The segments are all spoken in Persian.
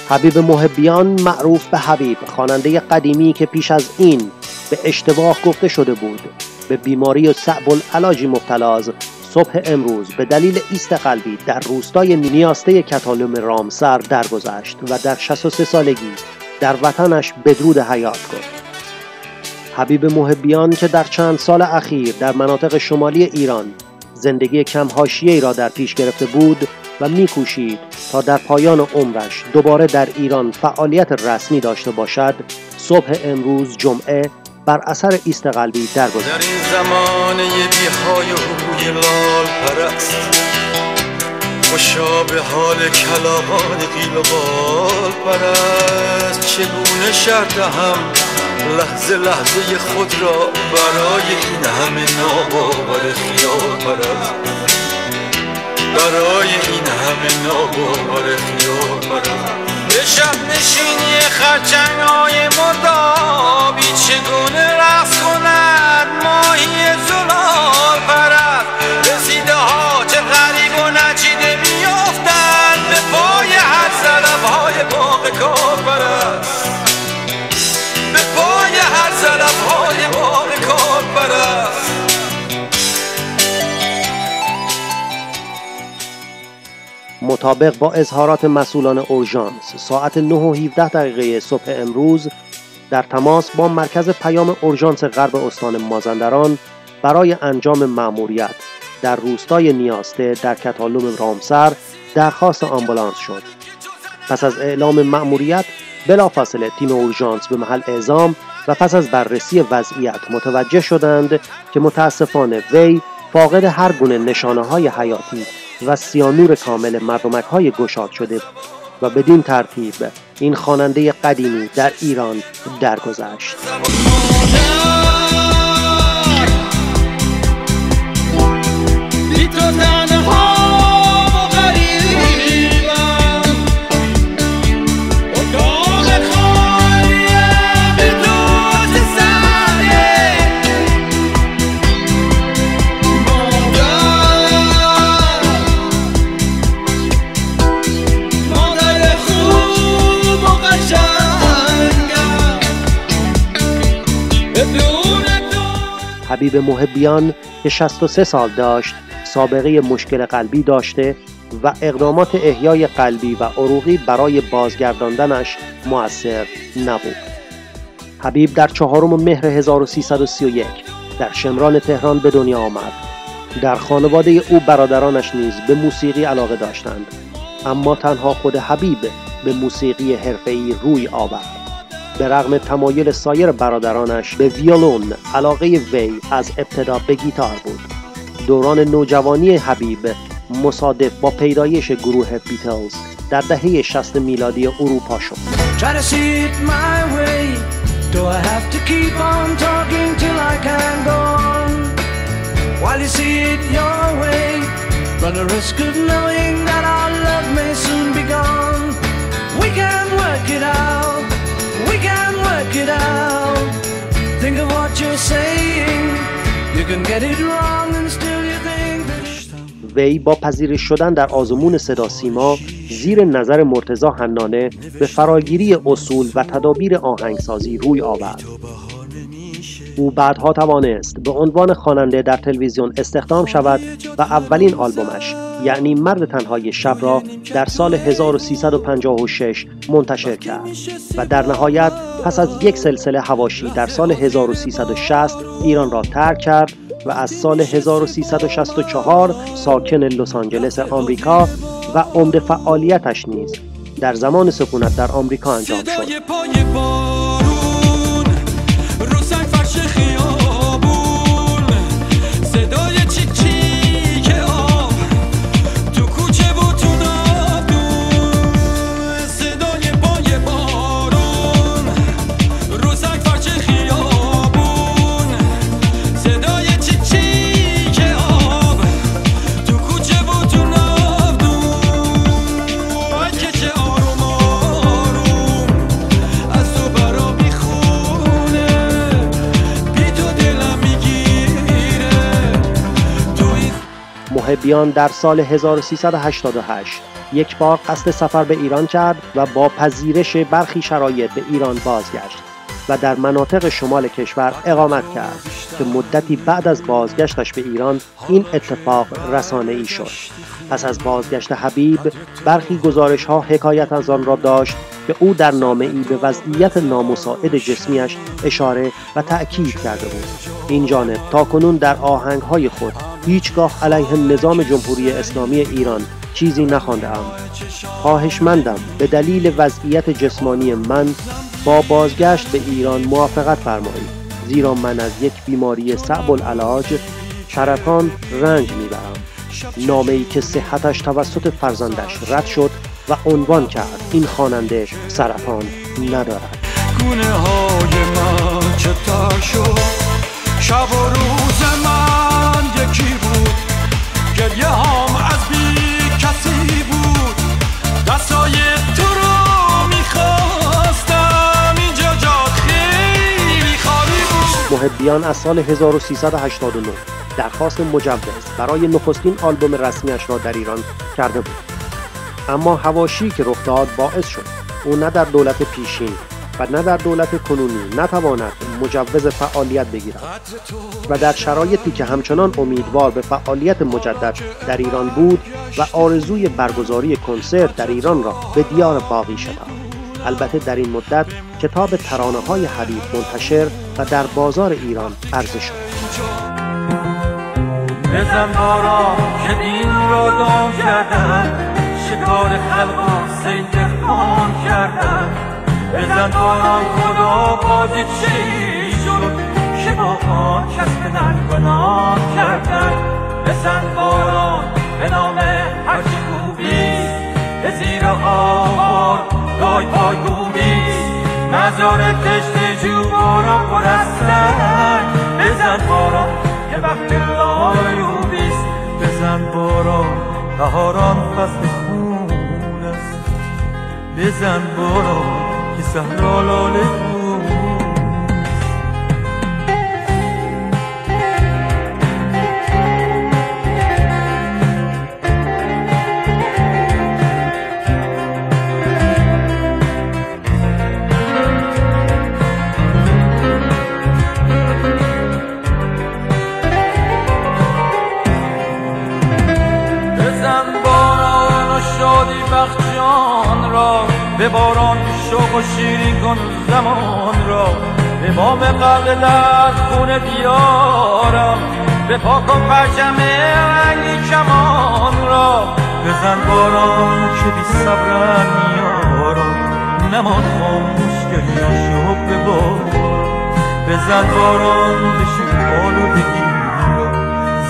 حبیب محبیان معروف به حبیب، خواننده قدیمی که پیش از این به اشتباه گفته شده بود به بیماری صعب العلاجی مبتلا، صبح امروز به دلیل ایست قلبی در روستای نیاسته کتالوم رامسر درگذشت و در 63 سالگی در وطنش بدرود حیات گفت. حبیب محبیان که در چند سال اخیر در مناطق شمالی ایران زندگی کم حاشیه‌ای را در پیش گرفته بود و می‌کوشید تا در پایان عمرش دوباره در ایران فعالیت رسمی داشته باشد، صبح امروز جمعه بر اثر ایست قلبی درگذشت. در این زمانه بی‌های روی لال پرست، خوشا به حال کلاغان قیل و قال پرست، چگونه شرط هم لحظه لحظه خود را برای این همه ناباور خیال پرست، برای این همه ناباور خیال پرست. به شب نشینی خرچنگ‌های مردابی چگونه رقص کند ماهی زلال پرست، رسیده ها چه غریب و نچیده میافتند به پای هر زلف‌های باغ کار پرست، به پای هر زلف‌های باغ کار پرست. مطابق با اظهارات مسئولان اورژانس ساعت 9:17 صبح امروز در تماس با مرکز پیام اورژانس غرب استان مازندران برای انجام مأموریت در روستای نیاسته در کتالوم رامسر درخواست آمبولانس شد. پس از اعلام مأموریت بلافاصله تیم اورژانس به محل اعزام و پس از بررسی وضعیت متوجه شدند که متاسفانه وی فاقد هر گونه نشانه‌های حیاتی و سیانور کامل مردمک‌های گشاد شده و بدین ترتیب این خواننده قدیمی در ایران درگذشت. حبیب محبیان که 63 سال داشت سابقه مشکل قلبی داشته و اقدامات احیای قلبی و عروقی برای بازگرداندنش مؤثر نبود. حبیب در 4 مهر 1331 در شمران تهران به دنیا آمد. در خانواده او برادرانش نیز به موسیقی علاقه داشتند، اما تنها خود حبیب به موسیقی حرفه‌ای روی آورد. به رغم تمایل سایر برادرانش به ویولون، علاقه وی از ابتدا به گیتار بود. دوران نوجوانی حبیب مصادف با پیدایش گروه بیتلز در دهه 60 میلادی اروپا شد. وی با پذیرش شدن در آزمون صدا سیما زیر نظر مرتضی حنانه به فراگیری اصول و تدابیر آهنگسازی روی آورد. او بعدها توانست به عنوان خواننده در تلویزیون استخدام شود و اولین آلبومش یعنی مرد تنهای شب را در سال 1356 منتشر کرد و در نهایت پس از یک سلسله حواشی در سال 1360 ایران را ترک کرد و از سال 1364 ساکن لس آنجلس آمریکا و عمده فعالیتش نیز در زمان سکونت در آمریکا انجام شد. محبیان در سال 1388 یک بار قصد سفر به ایران کرد و با پذیرش برخی شرایط به ایران بازگشت و در مناطق شمال کشور اقامت کرد که مدتی بعد از بازگشتش به ایران این اتفاق رسانه‌ای شد. پس از بازگشت حبیب برخی گزارش‌ها حکایت از آن را داشت که او در نامه‌ای به وضعیت نامساعد جسمیش اشاره و تأکید کرده بود. این جانب تاکنون در آهنگ‌های خود هیچگاه علیه نظام جمهوری اسلامی ایران چیزی نخوانده‌ام. خواهشمندم به دلیل وضعیت جسمانی من با بازگشت به ایران موافقت فرمایید، زیرا من از یک بیماری صعب العلاج سرطان رنج میبرم. نامه‌ای که صحتش توسط فرزندش رد شد و عنوان کرد این خواننده سرطان ندارد. گونه های من چه تر شد، شب و روز من یکی بود، گریه هم از بی کسی بود، دستای تو رو میخواستم، اینجا جات خیلی خالی بود. محبیان از سال 1389 درخواست مجوز برای نخستین آلبوم رسمیش را در ایران کرده بود، اما حواشی که رخ داد باعث شد او نه در دولت پیشین و نه در دولت کنونی نتواند مجوز فعالیت بگیرد و در شرایطی که همچنان امیدوار به فعالیت مجدد در ایران بود و آرزوی برگزاری کنسرت در ایران را به دیار باقی شد. البته در این مدت کتاب ترانه‌های حبیب منتشر و در بازار ایران عرضه شد. بزن باران که دین را دام کردن، شکار خلق و صید خان کردن. بزن باران خدا بازی چی شد، که با آن کس به نگناه کردن. بزن باران به نام هرچی خوبیست، به زیر آوار دای پای گوبیست، مزار تشت جو باران پر از سنگ. بزن باران که وقت لایوبیست، بزن باران بهاران فصل خون است، بزن باران که صحرا لاله بود. به باران شوق و شیرین کن زمان را، به بام غرق در خون بیارم، به پاک و پرچم رنگی کمان را. بزن باران که بی صبرن میارم، نمان خاموش گریه‌شو به باران. بزن باران بشین آلودگی را،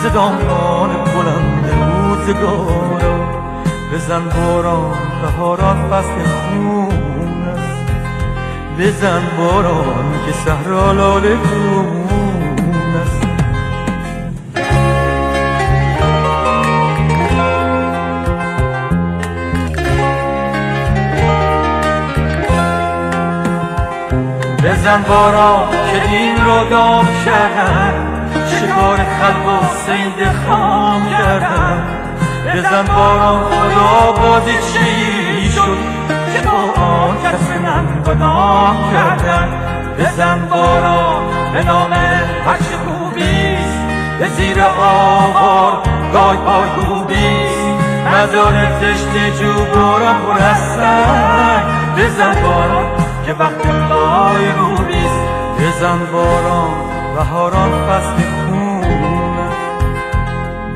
ز دامان بلند روزگارم. بزن باران بهاران فصل خون است، بزن باران که صحرا لاله گون است. بزن باران که دین رو دام کردن، شکار خلق و صید خام کردن. بزن باران خدا بازی چی شد، که با آن کس من گناه کردن. بزن باران به نام هرچی خوبیست، به زیر آوار گای پای گوبیست، مزار تشت جو باران پر از سنگ. بزن باران که وقت لای روبیست، بزن باران بهاران فصل خون،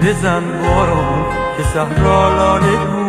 بزن باران که صحرا لاله